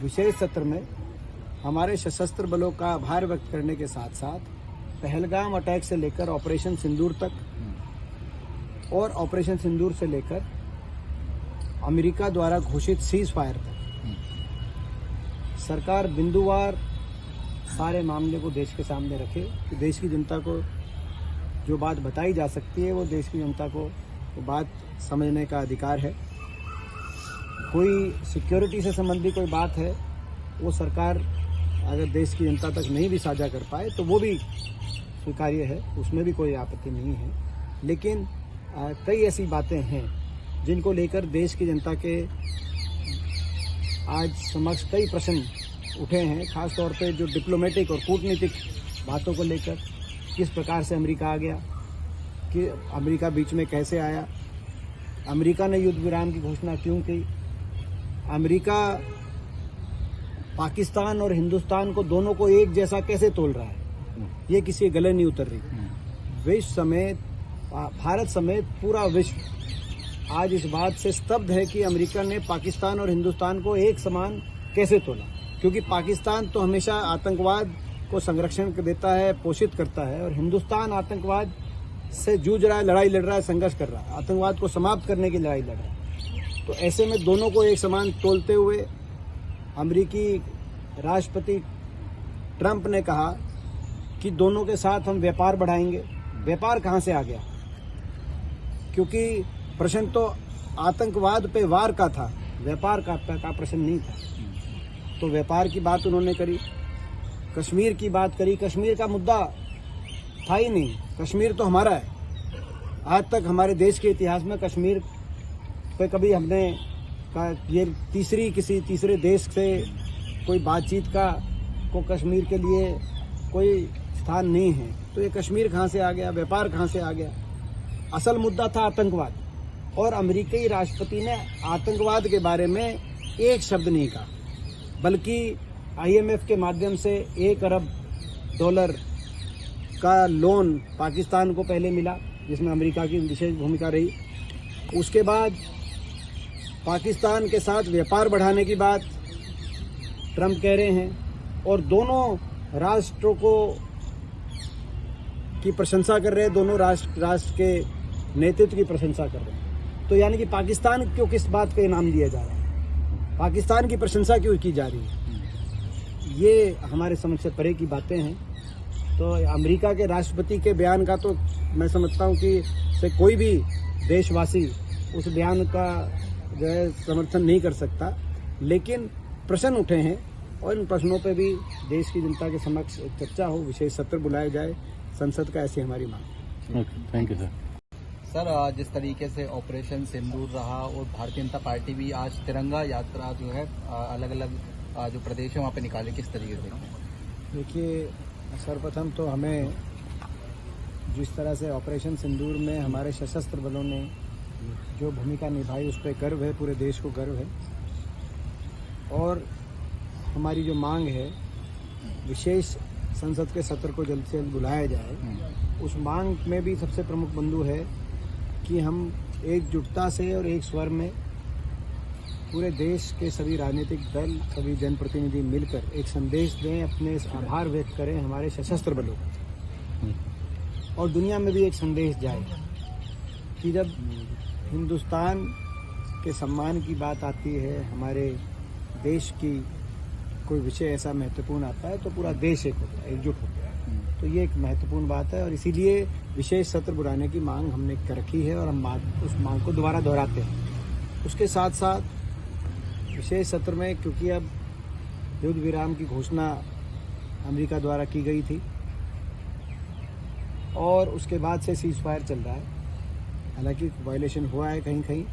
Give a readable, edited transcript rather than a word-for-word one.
विशेष सत्र में हमारे सशस्त्र बलों का आभार व्यक्त करने के साथ साथ पहलगाम अटैक से लेकर ऑपरेशन सिंदूर तक और ऑपरेशन सिंदूर से लेकर अमेरिका द्वारा घोषित सीज फायर तक सरकार बिंदुवार सारे मामले को देश के सामने रखे कि देश की जनता को जो बात बताई जा सकती है वो देश की जनता को वो बात समझने का अधिकार है। कोई सिक्योरिटी से संबंधी कोई बात है वो सरकार अगर देश की जनता तक नहीं भी साझा कर पाए तो वो भी स्वीकार्य है, उसमें भी कोई आपत्ति नहीं है। लेकिन कई ऐसी बातें हैं जिनको लेकर देश की जनता के आज समक्ष कई प्रश्न उठे हैं, खास तौर पे जो डिप्लोमेटिक और कूटनीतिक बातों को लेकर, किस प्रकार से अमेरिका आ गया, कि अमेरिका बीच में कैसे आया, अमेरिका ने युद्ध विराम की घोषणा क्यों की, अमेरिका पाकिस्तान और हिंदुस्तान को दोनों को एक जैसा कैसे तोल रहा है, ये किसी गले नहीं उतर रही। विश्व समेत, भारत समेत पूरा विश्व आज इस बात से स्तब्ध है कि अमेरिका ने पाकिस्तान और हिंदुस्तान को एक समान कैसे तोला, क्योंकि पाकिस्तान तो हमेशा आतंकवाद को संरक्षण देता है, पोषित करता है, और हिंदुस्तान आतंकवाद से जूझ रहा है, लड़ाई लड़ रहा है, संघर्ष कर रहा है, आतंकवाद को समाप्त करने की लड़ाई लड़ रहा है। तो ऐसे में दोनों को एक समान तोलते हुए अमेरिकी राष्ट्रपति ट्रंप ने कहा कि दोनों के साथ हम व्यापार बढ़ाएंगे। व्यापार कहाँ से आ गया? क्योंकि प्रश्न तो आतंकवाद पे वार का था, व्यापार का प्रश्न नहीं था। तो व्यापार की बात उन्होंने करी, कश्मीर की बात करी। कश्मीर का मुद्दा था ही नहीं, कश्मीर तो हमारा है। आज तक हमारे देश के इतिहास में कश्मीर पे कभी हमने ये किसी तीसरे देश से कोई बातचीत का को कश्मीर के लिए कोई स्थान नहीं है। तो ये कश्मीर कहाँ से आ गया, व्यापार कहाँ से आ गया? असल मुद्दा था आतंकवाद, और अमेरिकी राष्ट्रपति ने आतंकवाद के बारे में एक शब्द नहीं कहा, बल्कि IMF के माध्यम से $1 अरब का लोन पाकिस्तान को पहले मिला, जिसमें अमेरिका की विशेष भूमिका रही। उसके बाद पाकिस्तान के साथ व्यापार बढ़ाने की बात ट्रंप कह रहे हैं, और दोनों राष्ट्रों की प्रशंसा कर रहे हैं, दोनों राष्ट्र के नेतृत्व की प्रशंसा कर रहे हैं। तो यानी कि पाकिस्तान को किस बात का इनाम दिया जा रहा है, पाकिस्तान की प्रशंसा क्यों की जा रही है? ये हमारे समझ से परे की बातें हैं। तो अमेरिका के राष्ट्रपति के बयान का तो मैं समझता हूँ कि से कोई भी देशवासी उस बयान का जो है समर्थन नहीं कर सकता। लेकिन प्रश्न उठे हैं और इन प्रश्नों पे भी देश की जनता के समक्ष एक चर्चा हो, विशेष सत्र बुलाया जाए संसद का, ऐसी हमारी मांग। Thank you sir. सर, जिस तरीके से ऑपरेशन सिंदूर रहा और भारतीय जनता पार्टी भी आज तिरंगा यात्रा जो है अलग अलग जो प्रदेश है वहाँ पे निकाले, किस तरीके से? देखिए, सर्वप्रथम तो हमें जिस तरह से ऑपरेशन सिंदूर में हमारे सशस्त्र बलों ने जो भूमिका निभाई उस पर गर्व है, पूरे देश को गर्व है। और हमारी जो मांग है विशेष संसद के सत्र को जल्द से जल्द बुलाया जाए, उस मांग में भी सबसे प्रमुख बिंदु है कि हम एकजुटता से और एक स्वर में पूरे देश के सभी राजनीतिक दल, सभी जनप्रतिनिधि मिलकर एक संदेश दें, अपने आभार व्यक्त करें हमारे सशस्त्र बलों को, और दुनिया में भी एक संदेश जाए कि जब हिंदुस्तान के सम्मान की बात आती है, हमारे देश की कोई विषय ऐसा महत्वपूर्ण आता है तो पूरा देश एक होता है, एकजुट होता है। तो ये एक महत्वपूर्ण बात है, और इसीलिए विशेष सत्र बुलाने की मांग हमने कर रखी है, और हम उस मांग को दोबारा दोहराते हैं। उसके साथ साथ विशेष सत्र में, क्योंकि अब युद्ध विराम की घोषणा अमेरिका द्वारा की गई थी और उसके बाद से सीज फायर चल रहा है, हालांकि वायलेशन हुआ है कहीं कहीं,